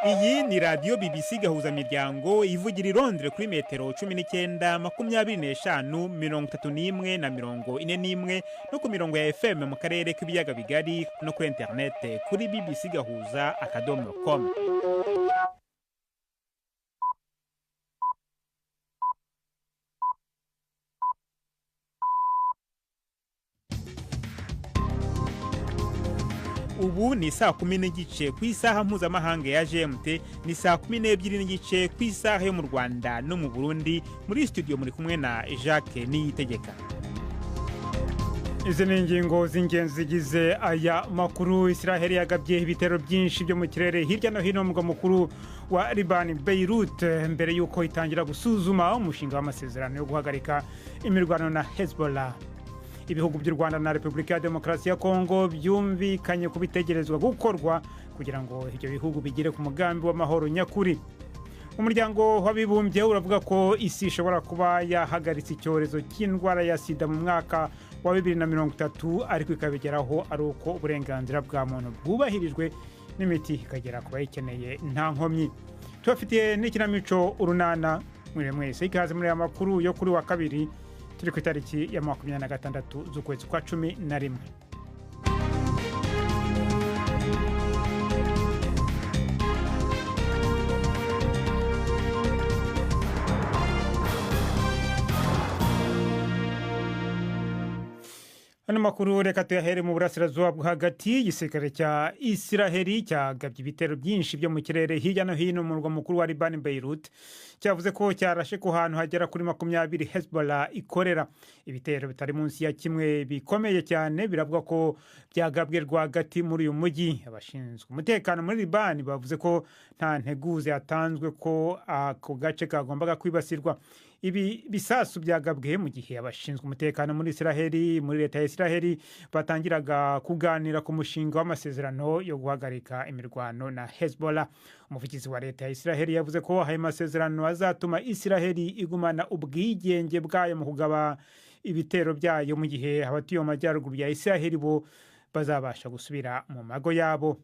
Iyi ni radio BBC gahuza miryango ivugira i Londres kuri metero 19 25 31 na 41 no ku mirongo ya FM mu karere k'ibiyaga bigari no kuri internet kuri bbcgahuza.com. Ubu ni saa 10 n'igice ku isaha mpuzamahanga ya GMT, ni saa 12 n'igice ku isaha yo mu Rwanda no mu Burundi. Muri studio muri kumwe na Jacques Niyitegeka. Izi ni ingingo z'ingenzi zigize aya makuru. Israeli yagabye ibitero byinshi byo mu kirere hirya no hino mu murwa mukuru wa Liban, Beirut, mbere yuko itangira gusuzuma umushinga w'amasezerano yo guhagarika imirwano na Hezbollah. Ibihugu by'u Rwanda na Repubulika ya Demokarasi ya Kongo byumvikanye kubitegerezwa gukorwa kugira ngo ibyo bihugu bigire ku mugambi w'amahoro nyakuri. Umuryango w'abibumbye uravuga ko isi ishobora kuba yahagaritse icyorezo cy'indwara ya sida mu mwaka wa 2030, ariko ikabigeraho ari uko uburenganzira bwa muntu bwubahirijwe n'imiti ikagera ku bayikeneye nta nkomyi. Tubafitiye n'ikinamico urunana. Mwese ikaze muri aya makuru yo kuri wa kabiri, turi ku itariki ya 26 z'ukwezi kwa 11. Ano makuru reka tuyahere mu burasirazuba bwo hagati. Igisirikare cya Israeli cyagabye ibitero byinshi byo mu kirere hirya no hino mu murwa mukuru wa Liban, Beirut. Cyavuze ko cyarashe ku hantu hagera kuri 20 Hezbollah ikorera. Ibitero bitari munsi ya kimwe bikomeye cyane biravuga ko byagabwe rwagati muri uyu mujyi. Abashinzwe umutekano muri Liban bavuze ko nta nteguza yatanzwe ko ako gace kagombaga kwibasirwa. Ibi bisasu byagabwe mu gihe abashinzwe umutekano muri Israeli, muri leta ya Israeli, batangiraga kuganira ku mushinga w'amasezerano yo guhagarika imirwano na Hezbollah. Umuvugizi wa leta ya Israeli yavuze ko ayo masezerano azatuma Israeli igumana ubwigenge bwayo mu kugaba ibitero byayo, mu gihe abatuye mu majyaruguru ya Israeli bo bazabasha gusubira mu mago yabo.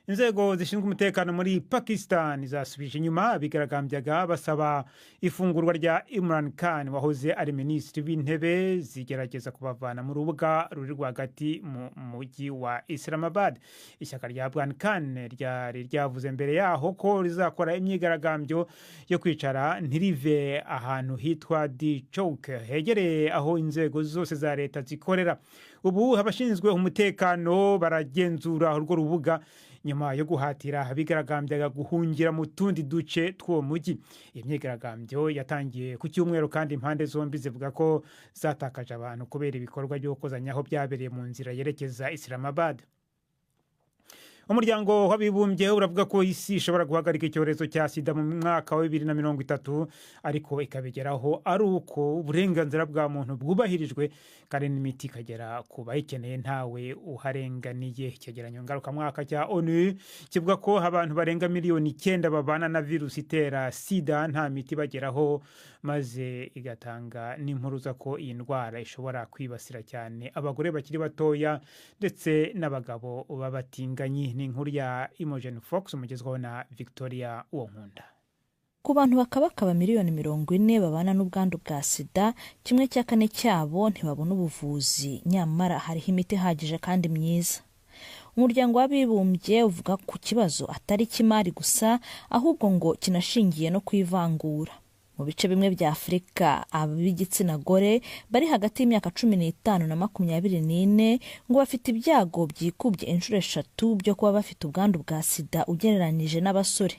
Inzego zishinzwe umutekano muri Pakistan zasubije inyuma abigaragambyaga basaba ifungurwa rya Imran Khan wahoze ari minisitiri w'intebe, zigerageza kubavana mu rubuga ruri rwagati mu mujyi wa Islamabad. Ishyaka rya Imran Khan ryari ryavuze mbere yaho ko rizakora imyigaragambyo yo kwicara ntirive ahantu hitwa Di Chowk hegereye aho inzego zose za leta zikorera. Ubu abashinzwe umutekano baragenzura urwo rubuga nyuma yo guhatira abigaragambyaga guhungira mu tundi duce tw'uwo mujyi. Iyi myigaragambyo yatangiye ku cyumweru kandi impande zombi zivuga ko zatakaje abantu kubera ibikorwa byo gukozanyaho byabereye mu nzira yerekeza Islamabad. Umuryango w'abibumbye uravuga ko isi ishobora guhagarika icyorezo cya sida mu mwaka wa 2030, ariko ikabigeraho ari uko uburenganzira bwa muntu bwubahirijwe kandi n'imiti ikagera ku bayikeneye ntawe uharenganiye. Icyegeranyo ngarukamwaka cya ONU kivuga ko abantu barenga miliyoni 9 babana na virusi itera sida nta miti bageraho, maze igatanga n'impuruza ko iyi ndwara ishobora kwibasira cyane abagore bakiri batoya ndetse n'abagabo babatinganyi. Ni inkuru ya Imogen Fox umugezwaho na Victoria Uwonkunda. Ku bantu bakabakaba miliyoni 40 babana n'ubwandu bwa sida, 1/4 cyabo ntibabona ubuvuzi, nyamara hariho imiti ihagije kandi myiza. Umuryango w'abibumbye uvuga ku kibazo atari kimari gusa, ahubwo ngo kinashingiye no kwivangura. Mu bice bimwe bya Afrika, ab'igitsina gore bari hagati y'imyaka 15 na 24 ngo bafite ibyago byikubye inshuro 3 byo kuba bafite ubwandu bwa sida ugereranije n'abasore.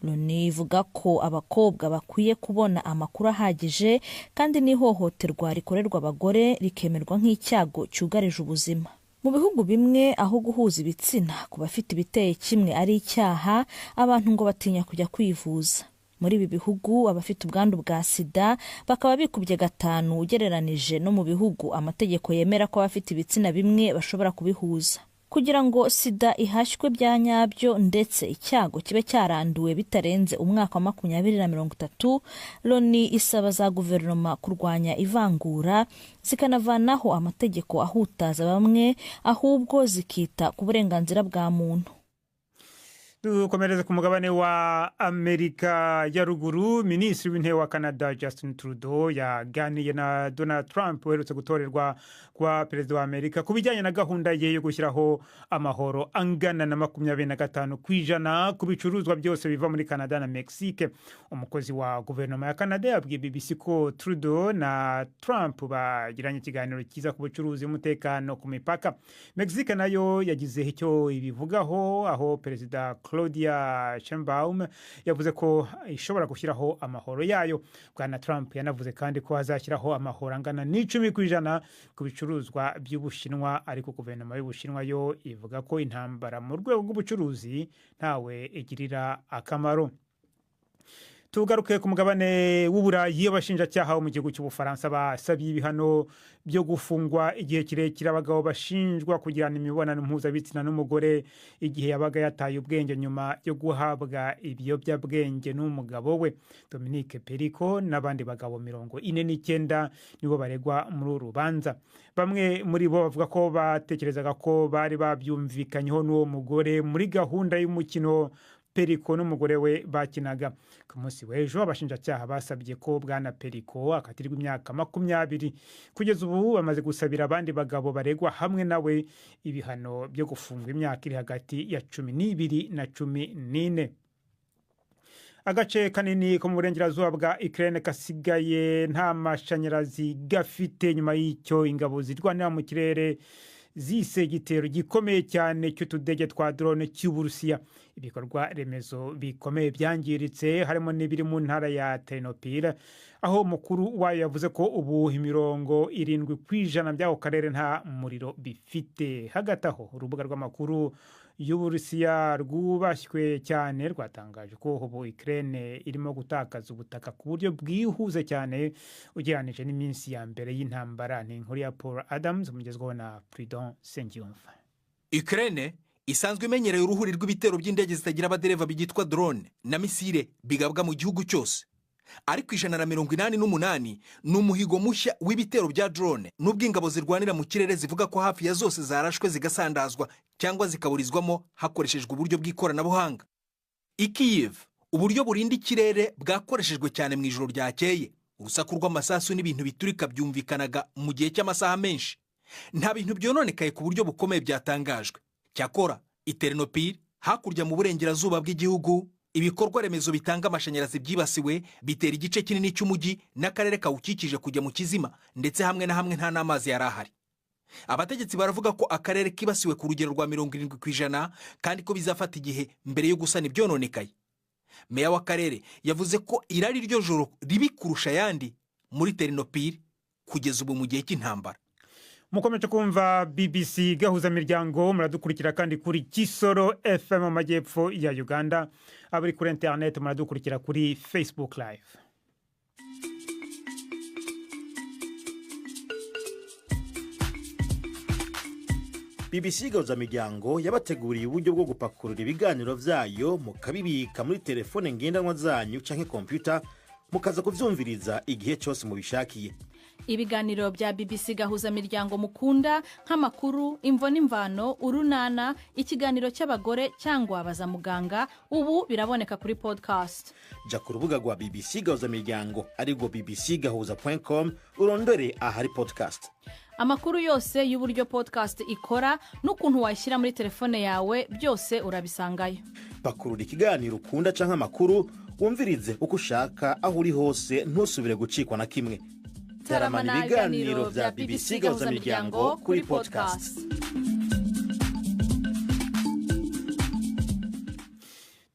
Loni ivuga ko abakobwa bakwiye kubona amakuru ahagije kandi n'ihohoterwa rikorerwa abagore rikemerwa nk'icyago cyugarije ubuzima. Mu bihugu bimwe aho guhuza ibitsina ku bafite ibiteye kimwe ari icyaha, abantu ngo batinya kujya kwivuza. Muri ibi bihugu abafite ubwandu bwa sida bakaba bikubye 5 ugereranije no mu bihugu amategeko yemera ko abafite ibitsina bimwe bashobora kubihuza. Kugira ngo sida ihashywe bya nyabyo ndetse icyago kibe cyaranduwe bitarenze umwaka wa 2030, Loni isaba za guverinoma kurwanya ivangura, zikanavanaho amategeko ahutaza bamwe, ahubwo zikita ku burenganzira bwa muntu. dukomereze ku mugabane wa Amerika ya ruguru. Minisitiri w'intebe wa Canada Justin Trudeau yaganiye na Donald Trump uherutse gutorerwa kwa perezida wa Amerika ku bijyanye na gahunda ye yo gushyiraho amahoro angana na 25% ku bicuruzwa byose biva muri Canada na Mexique. Umukozi wa guverinoma ya Canada yabwiye BBC ko Trudeau na Trump bagiranye ikiganiro cyiza ku bucuruzi n'umutekano ku mipaka. Mexique nayo yagize icyo ibivugaho, aho perezida Claudia Sheinbaum yavuze ko ishobora gushyiraho amahoro yayo. Bwana Trump yanavuze kandi ko azashyiraho amahoro angana n'10% ku bicuruzwa by'Ubushinwa, ariko guverinoma y'Ubushinwa yo ivuga ko intambara mu rwego rw'ubucuruzi ntawe igirira akamaro. Tugaruke ku mugabane w'Uburayi. Abashinjacyaha mu gihugu cy'Ubufaransa basabye ibihano byo gufungwa igihe kirekire abagabo bashinjwa kugirana imibonano mpuzabitsina n'umugore igihe yabaga yataye ubwenge nyuma yo guhabwa ibiyobyabwenge n'umugabo we. Dominique Perico n'abandi bagabo 49 nibo baregwa muri uru rubanza. Bamwe muri bo bavuga ko batekerezaga ko bari babyumvikanyeho n'uwo mugore muri gahunda y'umukino Perico n'umugore we bakinaga. Ku munsi w'ejo abashinjacyaha basabye ko bwana Perico akatirwa imyaka 20. Kugeza ubu bamaze gusabira abandi bagabo baregwa hamwe nawe ibihano byo gufungwa imyaka iri hagati ya 12 na 14. Agace kanini ko mu burengerazuba bwa Ukraine kasigaye nta mashanyarazi gafite nyuma y'icyo ingabo zirwanira mu kirere zise igitero gikomeye cyane cy'utudege twa drone cy'Uburusiya. Ibikorwa remezo bikomeye byangiritse harimo n'ibiri mu ntara ya Ternopil, aho mukuru wayo yavuze ko ubu 70% by'ako karere nta muriro bifite. Hagati aho urubuga rw'amakuru y'Uburusiya rwubashywe cyane rwatangaje ko ubu Ukraine irimo gutakaza ubutaka ku buryo bwihuse cyane ugereranije n'iminsi ya mbere y'intambara. Ni inkuru ya Paul Adams umugezweho na Prudent Sengiyumva. Ukraine isanzwe imenyereye uruhuri rw'ibitero by'indege zitagira abadereva byitwa drone na misile bigabwa mu gihugu cyose. Ariko 188 n'umuhigo mushya w'ibitero bya drone n'ubwo ingabo zirwanira mu kirere zivuga ko hafi ya zose zarashwe zigasandazwa cyangwa zikaburizwamo hakoreshejwe uburyo bw'ikoranabuhanga. I Kyiv uburyo burinda ikirere bwakoreshejwe cyane mu ijoro ryakeye. Urusaku rw'amasasu n'ibintu biturika byumvikanaga mu gihe cy'amasaha menshi. Nta bintu byononekaye ku buryo bukomeye byatangajwe. Cyakora i Ternopil hakurya mu burengerazuba bw'igihugu ibikorwa remezo bitanga amashanyarazi byibasiwe, bitera igice kinini cy'umujyi n'akarere kawukikije kujya mu kizima, ndetse hamwe na hamwe nta n'amazi yari ahari. Abategetsi baravuga ko akarere kibasiwe ku rugero rwa 70% kandi ko bizafata igihe mbere yo gusana ibyononekaye. Meya w'akarere yavuze ko irari ryo joro ribi kurusha yandi muri Ternopil kugeza ubu mu gihe cy'intambara. Mukomeje kumva BBC gahuza miryango, muradukurikira kandi kuri Kisoro FM mu majyepfo ya Uganda, abari kuri internet muradukurikira kuri Facebook Live. BBC gahuza miryango yabateguriye uburyo bwo gupakurura ibiganiro vyayo mukabibika muri telefone ngendanwa zanyu canke computer mukaza kuvyumviriza igihe cyose mubishakiye. Ibiganiro bya BBC gahuza miryango mukunda nk'amakuru, imvo n'imvano, urunana, ikiganiro cy'abagore cyangwa abaza muganga, ubu biraboneka kuri podcast. Ja ku rubuga rwa BBC gahuza miryango ariko bbcgahuza.com urondore ahari podcast. Amakuru yose y'uburyo podcast ikora n'ukuntu washyira muri telefone yawe byose urabisangayo. Pakurura ikiganiro ukunda canke amakuru wumvirize uko ushaka aho uri hose ntusubire gucikwa na kimwe. Taramana ibiganiro bya BBC gahuza miryango kuri podcast.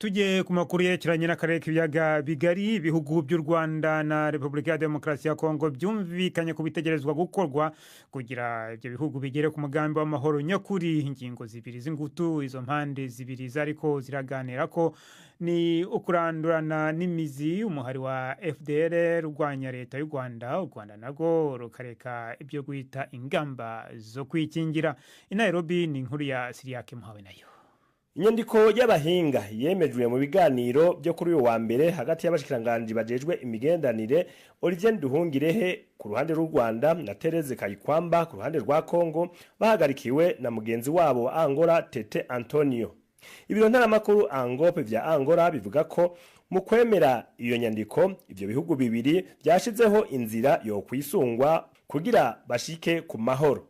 Tujye ku makuru yerekeranye n'akarere k'ibiyaga bigari. Ibihugu by'u Rwanda na Repubulika ya Demokarasi ya Kongo byumvikanye ku bitegerezwa gukorwa kugira ibyo bihugu bigere ku mugambi w'amahoro nyakuri. Ingingo zibiri z'ingutu izo mpande zibiri zariko ziraganira ko ni ukurandurana n'imizi umuhari wa FDLR urwanya leta y'u Rwanda. U Rwanda nago rukareka ibyo guhita ingamba zo kwikingira. I Nairobi ni inkuru ya Siriake Muhawe nayo. Inyandiko y'abahinga yemejwe mu biganiro byo kuri uyu wa mbere hagati y'abashikiranganje bajejwe imigendanire Olivier Nduhungirehe ku ruhande rw'u Rwanda na Therese Kayikwamba ku ruhande rwa Kongo bahagarikiwe na mugenzi wabo Angola Tete Antonio. ibiro ntaramakuru Angope vya Angola bivuga ko mu kwemera iyo nyandiko ivyo bihugu bibiri byashizeho inzira yo kwisungwa kugira bashike ku mahoro.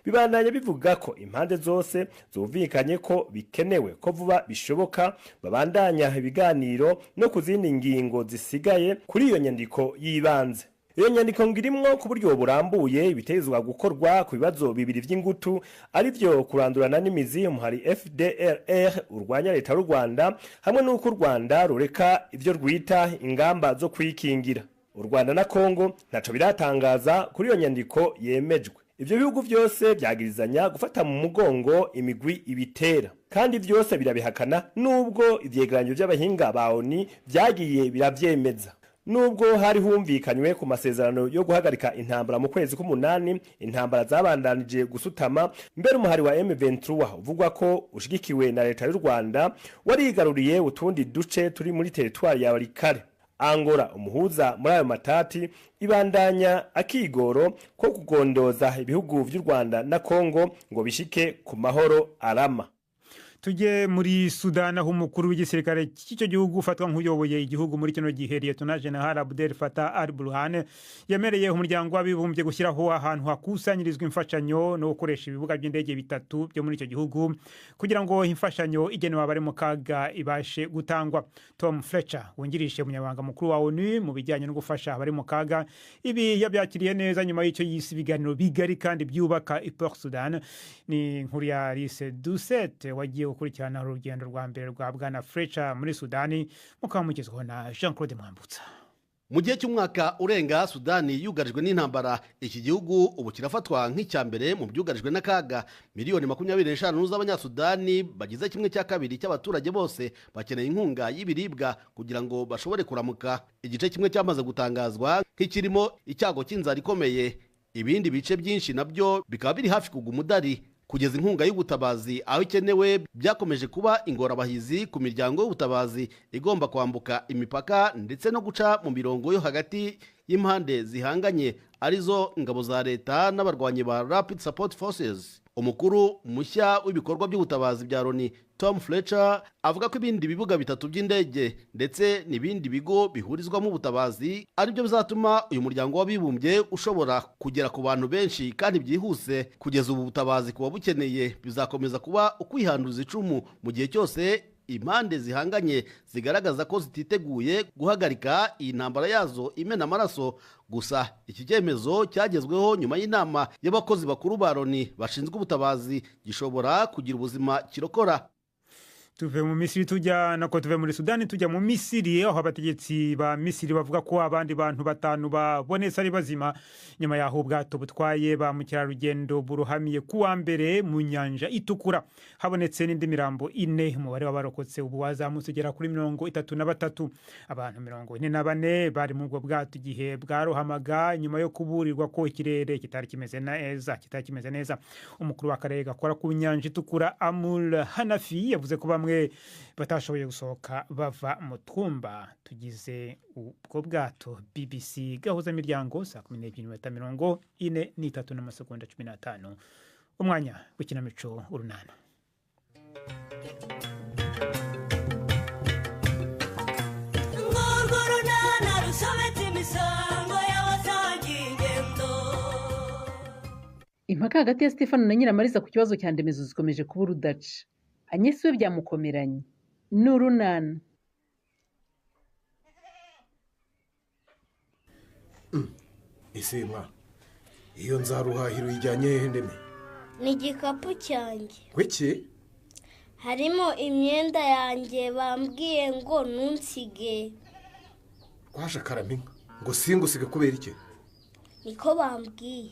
Bibandanya bivuga ko impande zose zumvikanye ko bikenewe ko vuba bishoboka babandanya ibiganiro no kuzindi ngingo zisigaye kuri iyo nyandiko yibanze. Iyo nyandiko ngirimwo ku buryo burambuye ibitezwa gukorwa ku bibazo bibiri vy'ingutu ari byo kurandurana n'imizi umuhari FDLR urwanya leta y'u Rwanda hamwe n'uko u Rwanda rureka ivyo rwita ingamba zo kwikingira. U Rwanda na Kongo ntaco biratangaza kuri iyo nyandiko yemejwe. Ivyo bihugu byose byagirizanya gufata mu mugongo imigwi ibitera kandi byose birabihakana nubwo ivyegeranyo by'abahinga ba ONU byagiye biravyemeza. Nubwo hari humvikanywe ku masezerano yo guhagarika intambara mu kwezi k'umunani, intambara zabandanije gusutama, mbere umuhari wa M23 uvugwa ko ushigikiwe na leta y'u Rwanda warigaruriye utundi duce turi muri territoire ya Walikale. Angola umuhuza muri ayo matati ibandanya akigoro ko kugondoza ibihugu vy'u Rwanda na Kongo ngo bishike ku mahoro arama. Tujye muri Sudan aho umukuru w'igisirikare cy'icyo gihugu ufatwa nk'uyoboye igihugu muri kino gihe Lieutenant General Abdel Fattah al-Burhan yemereye umuryango w'abibumbye gushyiraho ahantu hakusanyirizwa imfashanyo no gukoresha ibibuga by'indege bitatu byo muri icyo gihugu kugira ngo imfashanyo igenewe abari mu kaga ibashe gutangwa. Tom Fletcher wungirije umunyamabanga mukuru wa ONU mu bijyanye no gufasha abari mu kaga ibi yabyakiriye neza nyuma y'icyo yise ibiganiro bigari kandi byubaka i Port Sudan. Ni nkuru ya Alice Doucet wagiye gukurikirana urugendo rwa mbere rwa Bwana Fletcher muri Sudani mukamugezweho na Jean-Claude Mwambutsa. Mu gihe cy'umwaka urenga Sudani yugarijwe n'intambara, iki gihugu ubu kirafatwa nk'icyambere mu byugarijwe n'akaga. Miliyoni 25 z'abanyasudani bagize kimwe cya kabiri cy'abaturage bose bakeneye inkunga y'ibiribwa kugira ngo bashobore kuramuka. Igice kimwe cyamaze gutangazwa nk'ikirimo icyago cy'inzara ikomeye, ibindi bice byinshi nabyo bikaba biri hafi kugwa umudari. Kugeza inkunga y'ubutabazi aho ikenewe byakomeje kuba ingorabahizi ku miryango y'ubutabazi igomba kwambuka imipaka ndetse no guca mu mirongo yo hagati y'impande zihanganye arizo ingabo za leta n'abarwanyi ba Rapid Support Forces. Umukuru mushya w'ibikorwa by'ubutabazi bya Loni Tom Fletcher avuga ko ibindi bibuga bitatu by'indege ndetse n'ibindi bigo bihurizwamo ubutabazi ari byo bizatuma uyu muryango w'abibumbye ushobora kugera ku bantu benshi kandi byihuse. Kugeza ubu butabazi kuba bukeneye bizakomeza kuba ukwihanduza icumu mu gihe cyose impande zihanganye zigaragaza ko zititeguye guhagarika iyi ntambara yazo imena amaraso. Gusa iki cyemezo cyagezweho nyuma y'inama y'abakozi bakuru ba Loni bashinzwe ubutabazi gishobora kugira ubuzima kirokora. Tuve mu Misiri tujya nako tuve muri Sudani tujya mu Misiri aho abategetsi ba Misiri bavuga ko abandi bantu batanu babonetse ari bazima nyuma yaho ubwato butwaye ba mukerarugendo buruhamiye kuwa mbere mu nyanja itukura. Habonetse n'indi mirambo 4, umubare w'abarokotse ubu wazamutse ugera kuri 33. Abantu 44 bari mu bwo bwato igihe bwarohamaga nyuma yo kuburirwa ko ikirere kitari kimeze neza. Umukuru w'akarere gakora ku nyanja itukura Amul Hanafi yavuze ko bamwe batashoboye gusohoka bava mu twumba tugize ubwo bwato. BBC gahuza miryango 12:43:15 umwanya w'ikinamico urunana. Impaka hagati ya Stefano na Nyiramariza ku kibazo cya Ndemezo zikomeje kuba urudaca. Agnes we byamukomeranye n'urunana. Ese mwa iyo nzaruhahiro ijyanye hehe Ndeme? Ni igikapu cyanjye. Kweki? Harimo imyenda yanjye bambwiye ngo nunsige. Kwasha karaminka ngo singusige kubera iki? Niko bambwiye.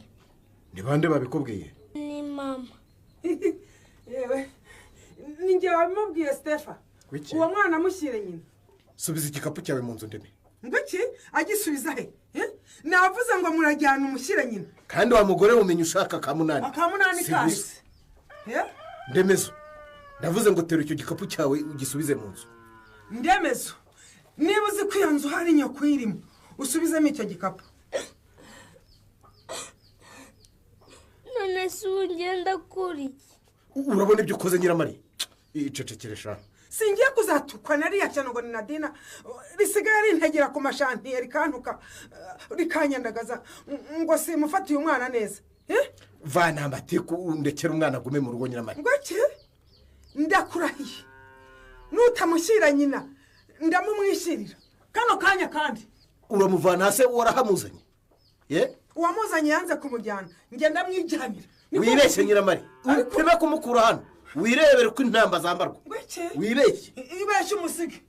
Ni bande babikubwiye? Ni mama. Yewe ninjye wabimubwiye Stefa. Uwo mwana mushyire nyina. Subiza igikapu cyawe mu nzu Ndeme. Ngwiki agisubiza he? Navuze ngo murajyana umushyire nyina. Kandi wa mugore umenye ushaka kamunani. Akamunani kasi. Ndemezo. Ndavuze ngo tera icyo gikapu cyawe ugisubize mu nzu. Ndemezo. Niba uzi ko iyo nzu hari nyoko irimo usubizemo icyo gikapu. None se ungenda kuri. Urabona ibyo ukoze Nyiramari? icecekeresha singiye kuzatukwa nariya cyane ngo ni Nadina risigaye rintegera ku mashantiye rikantuka rikanyandagaza ngo simufatiye umwana neza. vana amatiku ndekera umwana agume mu rugo nyiramari. ngo iki ndakurahiye nutamushyira nyina ndamumwishyirira kano kanya kandi. uramuvana hasi warahamuzanye uwamuzanye yanze kumujyana ngenda mwijyanira. wibeshye nyiramari ntebe kumukura hano wirebere ko intamba zambarwa. wibeshye ibeshye umusige.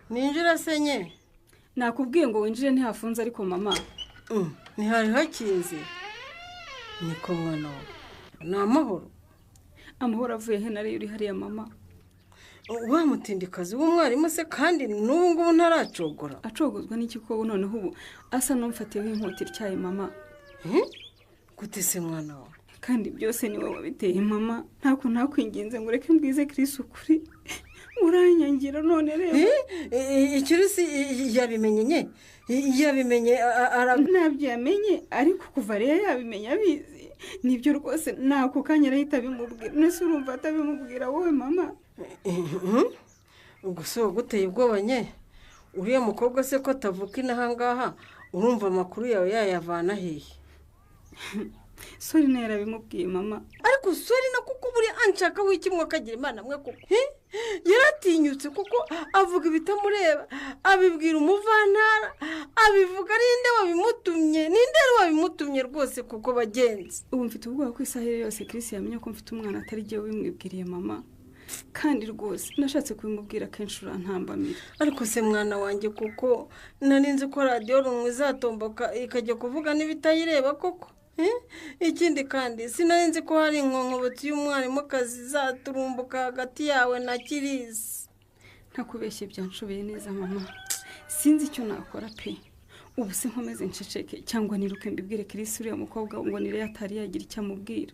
ninjira senye. nakubwiye ngo winjire ntihafunze ariko mama ntihari hakinze. niko mwana wawe ni amahoro. amahoro avuye he nari uri hariya mama. wa mutindikazi w'umwarimu se kandi n'ubu ngubu ntaracogora. acogozwa n'iki ko noneho ubu asa n'umfatiyeho inkota ityaye mama. gute se mwana wawe. kandi byose ni wowe wabiteye mama. ntako ntakwinginze ngo ureke mbwize Chris ukuri. uranyangira none rero. ikirisi yabimenye nye yabimenye ntabyo yamenye ariko kuva rero yabimenye abizi. nibyo rwose nako kanya arahita bimubwira. nese urumva atabimubwira wowe mama. ubwo se waguteye ubwoba nye. uriya mukobwa se ko atavuka inahangaha urumva amakuru yawe yayavana hehe. sori nawe yarabimubwiye mama. ariko sori na kuko buri anshaka w'ikimwe akagira imana mwe kuko yaratinyutse kuko avuga ibitamureba abibwira umuvantara abivuga ninde wabimutumye ninde wabimutumye rwose kuko bagenzi. ubu mfite ubwoba ko isaha yose Chris yamenye ko mfite umwana atari jye wimwibwiriye mama. kandi rwose nashatse kubimubwira kenshi urantambamira. ariko se mwana wanjye kuko nari nzi ko radiyo rumwe izatomboka ikajya kuvuga n'ibitayireba koko. ikindi kandi sinari nzi ko hari inkonkobotsi y'umwarimukazi izaturumbuka hagati yawe na Kirisi. ntakubeshye byanshobeye neza mama. sinzi icyo nakora pe. ubu se nkomeze nceceke cyangwa niruke mbibwire Kirisi uriya mukobwa ngo nire atari yagira icyo amubwira.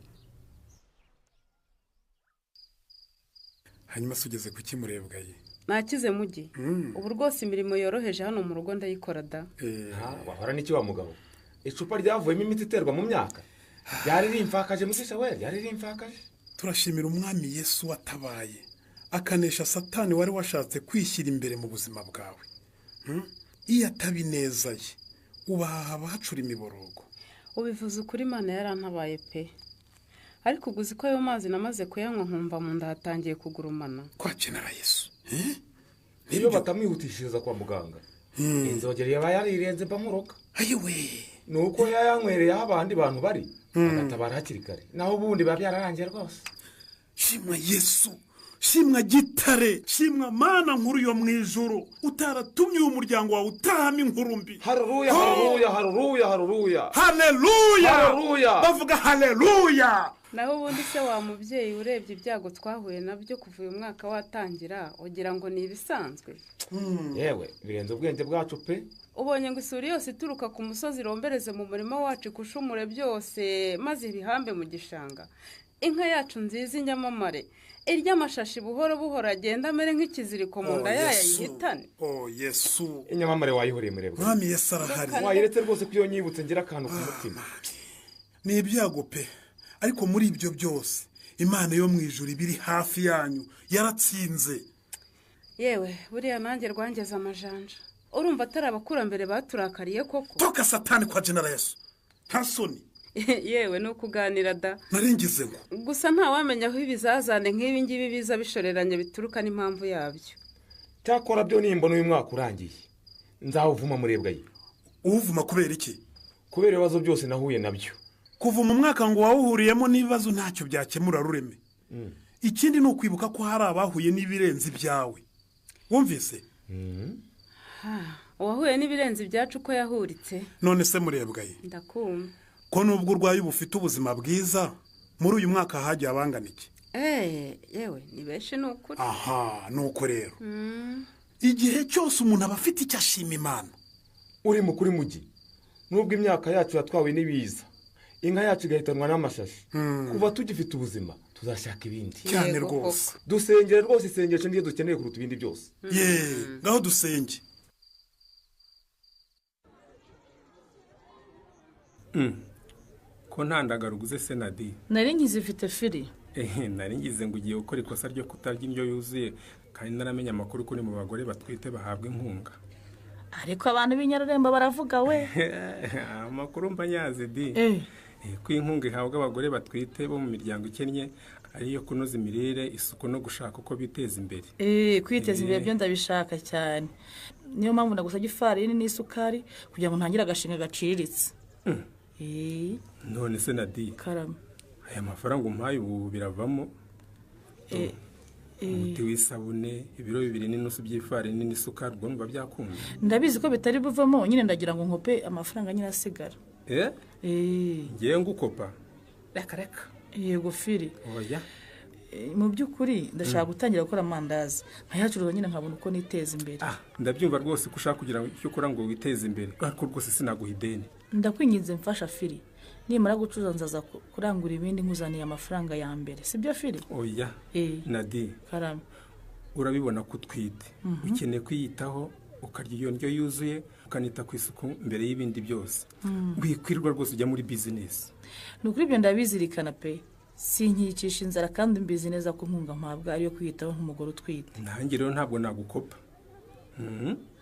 hanyuma se ugeze ku kimurebwa ye. nakize mugi. ubu rwose imirimo yoroheje hano mu rugo ndayikora da. wahora n'iki wa mugabo. icupa ryavuyemo imiti iterwa mu myaka ryari rimfakaje mukisha we ryari rimfakaje. turashimira umwami Yesu watabaye akanesha satani wari washatse kwishyira imbere mu buzima bwawe. iyo atabineza ye ubaha abahacura imiborogo. ubivuze ukuri Imana yarantabaye pe. ariko uguzi ko ayo mazi namaze kuyanywa nkumva mu nda hatangiye kugurumana. kwakenera Yesu. niyo batamwihutishiriza kwa muganga inzogera yaba yarirenze bamuroka. ayiwe nuko yayanywereye aho abandi bantu bari agatabara hakiri kare naho ubundi biba byararangiye rwose. shimwa Yesu shimwa gitare shimwa mana nkuru yo mu ijuru utaratumye uwo muryango wawe utahamo inkuru mbi. haleluya haleluya haleluya haleluya haleluya haleluya bavuga haleluya. naho ubundi se wa mubyeyi urebye ibyago twahuye nabyo kuva uyu mwaka watangira ugira ngo ni ibisanzwe. yewe birenze ubwenge bwacu pe. ubonye ngo isuri yose ituruka ku musozi irombereze mu murima wacu ikushumure byose maze ibihambe mu gishanga. inka yacu nziza inyamamare irya amashashi buhoro buhoro agenda amere nk'ikiziriko mu nda yayo yihitane. Yesu inyamamare wayihuriye murebwa. mwami Yesu arahari. wayiretse rwose ko iyo nyibutse ngira akantu ku mutima. ni ibyago pe ariko muri ibyo byose Imana yo mu ijuru ibiri hafi yanyu yaratsinze. yewe buriya nanjye rwangeze amajanja. urumva atari abakurambere baturakariye koko. toka satani kwa Jenera Yesu nta soni. yewe ni ukuganira da. narengize ngo gusa ntawamenya aho ibizazane nk'ibi ngibi biza bishoreranye bituruka n'impamvu yabyo. cyakora byo nimbona uyu mwaka urangiye nzawuvuma murebwa ye. uwuvuma kubera iki? kubera ibibazo byose nahuye nabyo. kuva mu mwaka ngo wawuhuriyemo n'ibibazo ntacyo byakemura rureme. ikindi ni ukwibuka ko hari abahuye n'ibirenze ibyawe. wumvise? uwahuye n'ibirenze ibyacu ko yahuritse. none se murebwa ye ndakumva ko nubwo urwaye uba ufite ubuzima bwiza muri uyu mwaka hagiye abangana iki? yewe ni benshi ni ukuri. aha ni uko rero igihe cyose umuntu aba afite icyo ashima Imana. uri mukuri mugi nubwo imyaka yacu yatwawe n'ibiza inka yacu igahitanwa n'amashashi kuva tugifite ubuzima tuzashaka ibindi cyane rwose. dusengere rwose isengesho niyo dukeneye kuruta ibindi byose. ngaho dusenge. ko nta ndagara uguze se Nadi? nari nkizifite firi. Nari ngize ngo ugiye gukora ikosa ryo kutarya indyo yuzuye kandi naramenya amakuru kuri mu bagore batwite bahabwa inkunga. ariko abantu b'inyarurembo baravuga we. Amakuru mba nyazi di. Ko inkunga ihabwa abagore batwite bo mu miryango ikennye ariyo kunoza imirire, isuku no gushaka uko biteza imbere. Kwiteza imbere byo ndabishaka cyane. Niyo mpamvu ndagusabye ifarini n'isukari kugira ngo ntangire agashinga gaciriritse. None se Nadi, karama aya mafaranga umpaye ubu biravamo umuti w'isabune, ibiro 2 n'inusu by'ifarini n'isukari, ubwo numva byakunda. Ndabizi ko bitari buvamo, nyine ndagira ngo nkope amafaranga nyine asigara. Ngiye ngukopa? Reka. Yego firi. Oya. Mu by'ukuri ndashaka gutangira gukora amandazi nkayacuruza nyine nkabona uko niteza imbere. Ndabyumva rwose ko ushaka kugira icyo ukora ngo witeze imbere, ariko rwose sinaguha ideni. Ndakwinginze mfasha firi, nimara gucuruza nzaza kurangura ibindi nkuzaniye amafaranga ya mbere, sibyo firi? Oya. Nadi, karame, urabibona ko utwite, ukeneye kwiyitaho, ukarya iyo ndyo yuzuye, ukanita ku isuku mbere y'ibindi byose. Wikwirwa rwose ujya muri business. Nukuri ibyo ndabizirikana pe, sinkicisha inzara kandi mbizi neza ko nkunga mpabwa ariyo kwiyitaho nk'umugore utwite. Nanjye rero ntabwo nagukopa.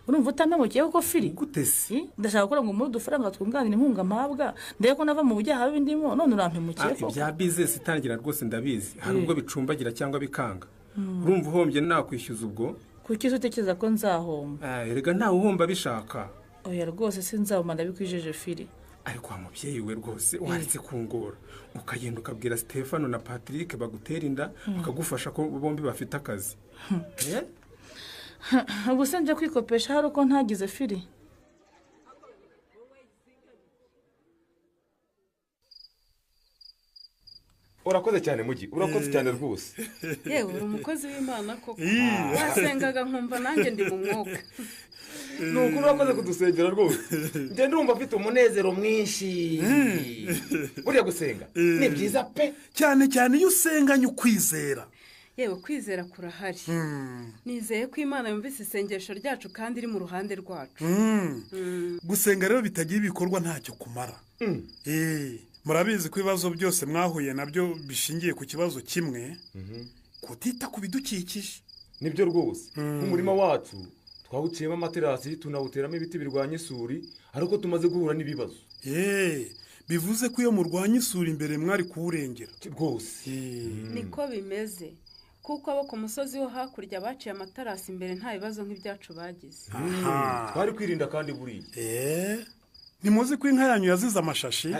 Urumva utamemukiye ko firi? Gute se? Ndashaka gukora ngo muri dufaranga twunganira inkunga mpabwa, ndeye ko nava mu bujyaha bindimo, none urampemukiye ko. Ibya business itangira rwose ndabizi, hari ubwo bicumbagira cyangwa bikanga. Urumva uhombye nakwishyuza ubwo? Kuki utekereza ko nzahomba? Erega ntawe uhomba bishaka. Oya rwose sinzahomba, ndabikwijeje firi. Ariko mubyeyi we rwose waretse kungora, ukagenda ukabwira Stefano na Patrick bagutera inda, bakagufasha ko bombi bafite akazi. Ubu se nje kwikopesha hari uko ntagize firi? Urakoze cyane Mugi, urakoze cyane rwose. Yewe uri umukozi w'Imana koko. Wasengaga nkumva nanjye ndi mu mwuka. Nuko urakoze kudusengera rwose. Nje ndumva afite umunezero mwinshi. Buriya gusenga ni byiza pe, cyane cyane iyo usenganye ukwizera. Yewe kwizera kurahari. Nizeye ko Imana yumvise isengesho ryacu kandi iri mu ruhande rwacu. Gusenga rero bitagira ibikorwa ntacyo kumara. Murabizi ko ibibazo byose mwahuye nabyo bishingiye ku kibazo kimwe, kutita ku bidukikije. Nibyo rwose. Umurima wacu twawuciyemo amaterasi, tunawuteramo ibiti birwanya isuri, ariko tumaze guhura n'ibibazo. Bivuze ko iyo murwanya isuri imbere mwari kuwurengera rwose. Niko bimeze, kuko abo ku musozi wo hakurya baciye amaterasi imbere nta bibazo nk'ibyacu bagize. Twari kwirinda kandi buriya. Nimuzi ko inka yanyu yazize amashashi?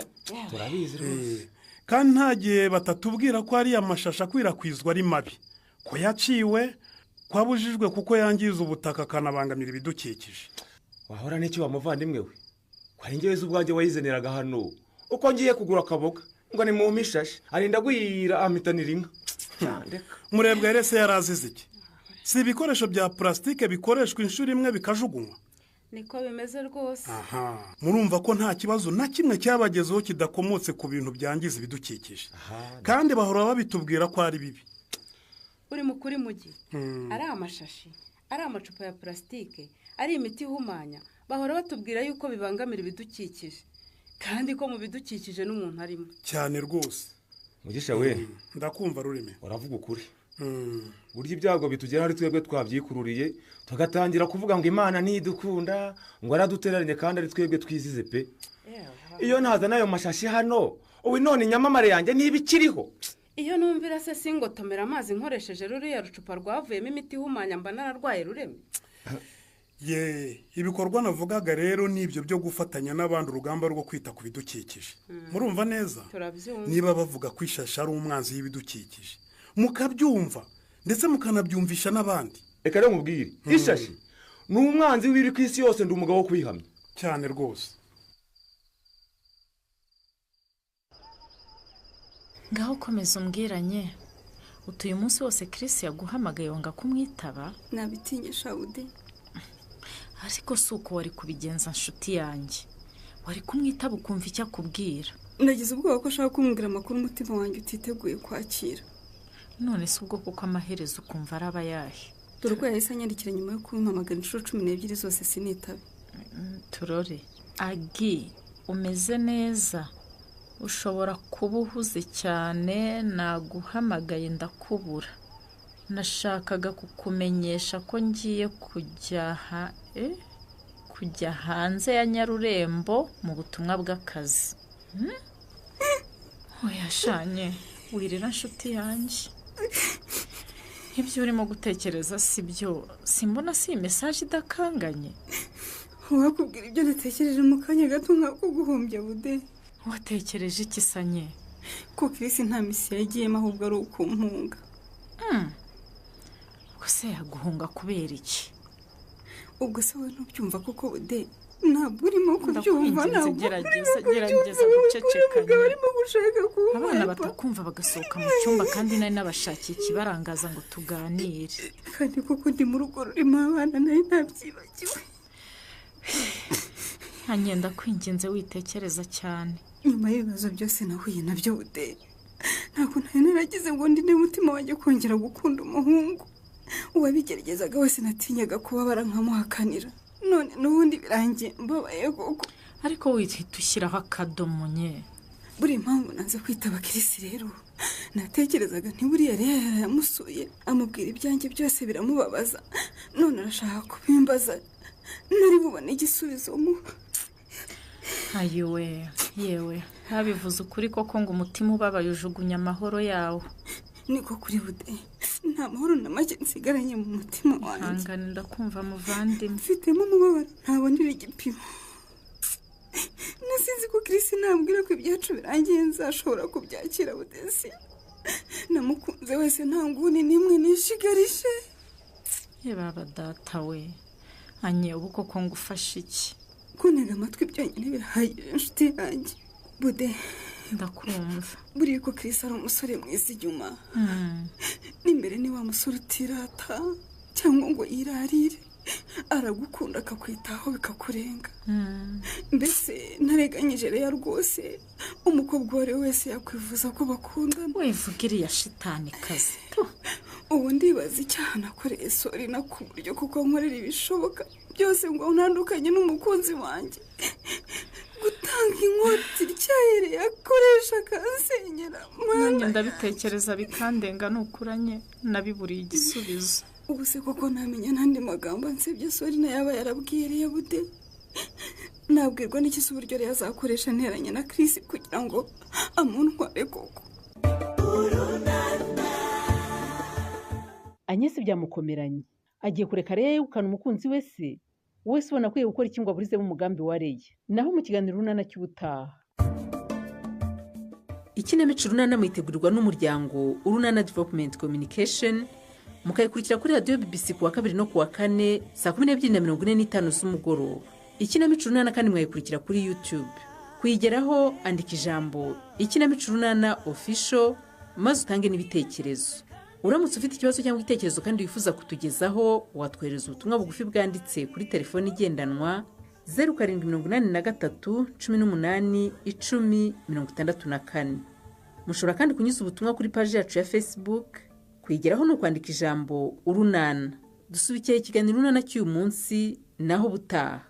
Turabizi rwose. Kandi nta gihe batatubwira ko ari amashashi akwirakwizwa ari mabi, ko yaciwe, kwabujijwe kuko yangiza ubutaka akanabangamira ibidukikije. Wahora n'icyo wamuvandimwe we, kwari ngewe z'ubwanjye wayizeneraga hano, uko ngiye kugura akaboga ngo ni mu mishashi arinda gwira amitanira inka. Murebwa rese yarazize iki? Si ibikoresho bya plastike bikoreshwa inshuro imwe bikajugunywa? Niko bimeze rwose. Murumva ko nta kibazo na kimwe cyabagezeho kidakomotse ku bintu byangiza ibidukikije, kandi bahora babitubwira ko ari bibi. Uri mukuri Mugi, ari amashashi, ari amacupa ya plastike, ari imiti ihumanya, bahora batubwira yuko bibangamira ibidukikije, kandi ko mu bidukikije n'umuntu arimo. Cyane rwose. Mugisha we, ndakumva Rurime. Uravuga ukuri. Burya ibyago bitugera ari twebwe twabyikururiye, tugatangira kuvuga ngo Imana ntidukunda, ngo aradutereranye kandi ari twebwe twizize pe. Iyo ntaza nayo mashashi hano, ubu none inyamamare yanjye ntibikiriho. Iyo numvira se singotomera amazi nkoresheje ruriya rucupa rwavuyemo imiti ihumanya mba nararwaye Rureme. Ibikorwa navugaga rero nibyo byo gufatanya n'abandi urugamba rwo kwita ku bidukikije. Murumva neza? Niba bavuga ko ishashi ari umwanzi y'ibidukikije, mukabyumva ndetse mukanabyumvisha n'abandi. Reka rero mubwire, ishashi ni umwanzi w'ibiri ku isi yose, ndi umugabo wo kuyihamya. Cyane rwose. Ngaho komeza umbwiranye, utuye umunsi wose Chris yaguhamagaye wanga kumwitaba? Nabitinye Shawudi. Ariko si uko wari kubigenza nshuti yanjye, wari kumwitaba ukumva icyo akubwira. Nagize ubwoba ko ashaka kumbwira amakuru umutima wanjye utiteguye kwakira. None si ubwo kuko amaherezo ukumva araba yahe? Dore ko yahise anyandikira nyuma yo kumpamagara inshuro 12 zose sinitabe. Turore, Agi, umeze neza? ushobora kuba uhuze cyane, naguhamagaye ndakubura. Nashakaga kukumenyesha ko ngiye kujya hanze ya Nyarurembo mu butumwa bw'akazi. Oya shanye, wirira nshuti yanjye. Ibyo urimo gutekereza si byo, simbona si message idakanganye. Wakubwira ibyo natekereje mu kanya gato nkakuguhombya bude. Watekereje iki sanye? Ko Chris nta misi yagiyemo ahubwo ari ukumpunga. Ubwo se yaguhunga kubera iki? Ubwo se wowe ntubyumva koko bude? Ntabwo urimo kubyumva, ntabwo gerageza gucecekanya. Barimo gushaka kuba abana batakumva bagasohoka mu cyumba kandi nari nabashakiye ikibarangaza ngo tuganire. Kandi koko ndi mu rugo rurimo abana nari ntabyibagiwe. Hanyenda kwinginze witekereza cyane. Nyuma y'ibibazo byose nahuye nabyo bude, ntabwo nari naragize ngo ndinde umutima wanjye kongera gukunda umuhungu. Uwabigeragezaga wese natinyaga kubabara nkamuhakanira. None n'ubundi birangiye mbabaye koko. Ariko wihita ushyiraho akadomo nye. Buri mpamvu nanze kwitaba Chris rero, natekerezaga ntiburiya rero yamusuye amubwira ibyanjye byose biramubabaza. None arashaka kubimbaza, nari bubone igisubizo mu. Ayiwe, yewe, habivuze ukuri koko ngo umutima ubabaye ujugunya amahoro yawo. Niko kuri bude, nta mahoro na make nsigaranye mu mutima wanjye. Hangana ndakumva muvandimwe. Mfitemo umubabaro ntabonera igipimo. Nasinzi ko Chris nambwira ko ibyacu birangiye nzashobora kubyakira budesi. Namukunze wese nta nguni nimwe nishigarishe. Ye baba data we, anye ubu koko ngufasha iki? Kuntega amatwi byonyine birahagije inshuti yanjye. Bude, ndakumva. Buriya ko Chris ari umusore mwiza inyuma. N'imbere ni wa musore utirata cyangwa ngo yirarire. Aragukunda akakwitaho bikakurenga. Mbese ntareganyije rero rwose umukobwa wari wese yakwifuza ko bakundana. Wivuga iriya shitani kazi. Ubu ndibaza icyaha nakoreye sori na ku buryo kuko nkorera ibishoboka byose ngo ntandukanye n'umukunzi wanjye. Gutanga inkoti ryahire yakoresha kansenyera. Nanjye ndabitekereza bikandenga nukuranye nabiburiye igisubizo. Ubu se koko namenya n'andi magambo nsebye sori na yaba yarabwiriye bude. Nabwirwa n'iki se uburyo rero azakoresha nteranye na Chris kugira ngo amuntware koko. Anyesi byamukomeranye, agiye kureka rero yegukana umukunzi we se. Wese ubona akwiye gukora iki ngo aburizemo umugambi wa Reye. Naho mu kiganiro runana cy'ubutaha. Ikinamico runana mwitegurirwa n'umuryango Urunana Development Communication, mukayikurikira kuri radio BBC kuwa 2 no kuwa 4 saa 12:45 z'umugoroba. Ikinamico runana kandi mwayikurikira kuri YouTube. Kuyigeraho andika ijambo Ikinamico runana official maze utange n'ibitekerezo. Uramutse ufite ikibazo cyangwa igitekerezo kandi wifuza kutugezaho, watwohereza ubutumwa bugufi bwanditse kuri telefone igendanwa 0783 18 10 64. Mushobora kandi kunyuza ubutumwa kuri page yacu ya Facebook. Kuyigeraho no kwandika ijambo Urunana. Dusubikiye ikiganiro runana cy'uyu munsi naho butaha.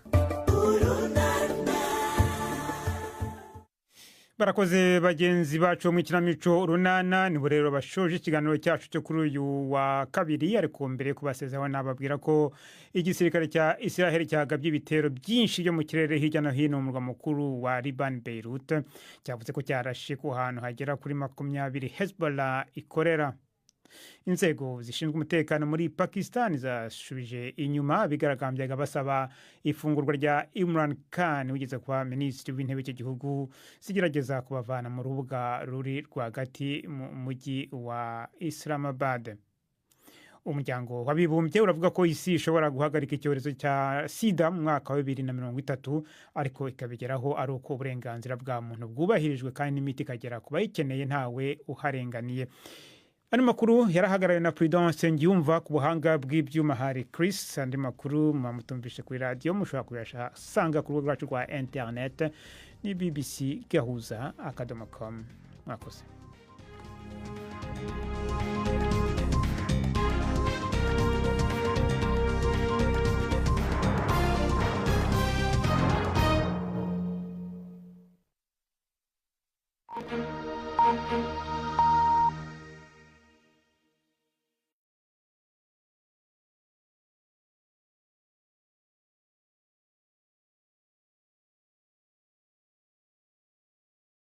Barakoze bagenzi bacu mu ikinamico runana. Nibo rero bashoje ikiganiro cyacu cyo kuri uyu wa kabiri, ariko mbere kubasezeho nababwira ko igisirikare cya Israel cyagabye ibitero byinshi byo mu kirere hirya no hino mu murwa mukuru wa Liban Beirut. Cyavuze ko cyarashe ku hantu hagera kuri 20 Hezbollah ikorera. Inzego zishinzwe umutekano muri Pakistan zashubije inyuma bigaragambyaga basaba ifungurwa rya Imran Khan wigeze kuba minisitiri w'intebe w'iki gihugu, zigerageza kubavana mu rubuga ruri rwagati mu mujyi wa Islamabad. Umuryango w'abibumbye uravuga ko isi ishobora guhagarika icyorezo cya sida mu mwaka wa 2030, ariko ikabigeraho ari uko uburenganzira bwa muntu bwubahirijwe kandi n'imiti ikagera ku bayikeneye ntawe uharenganiye. Andi makuru yarahagarariwe na Prudence Ngiyumva, ku buhanga bw'ibyuma hari Chris. Andi makuru mwamutumvishe kuri radio, mushobora kuyasanga ku rubuga rwacu rwa internet ni bbc.gahuza.com. Mwakoze.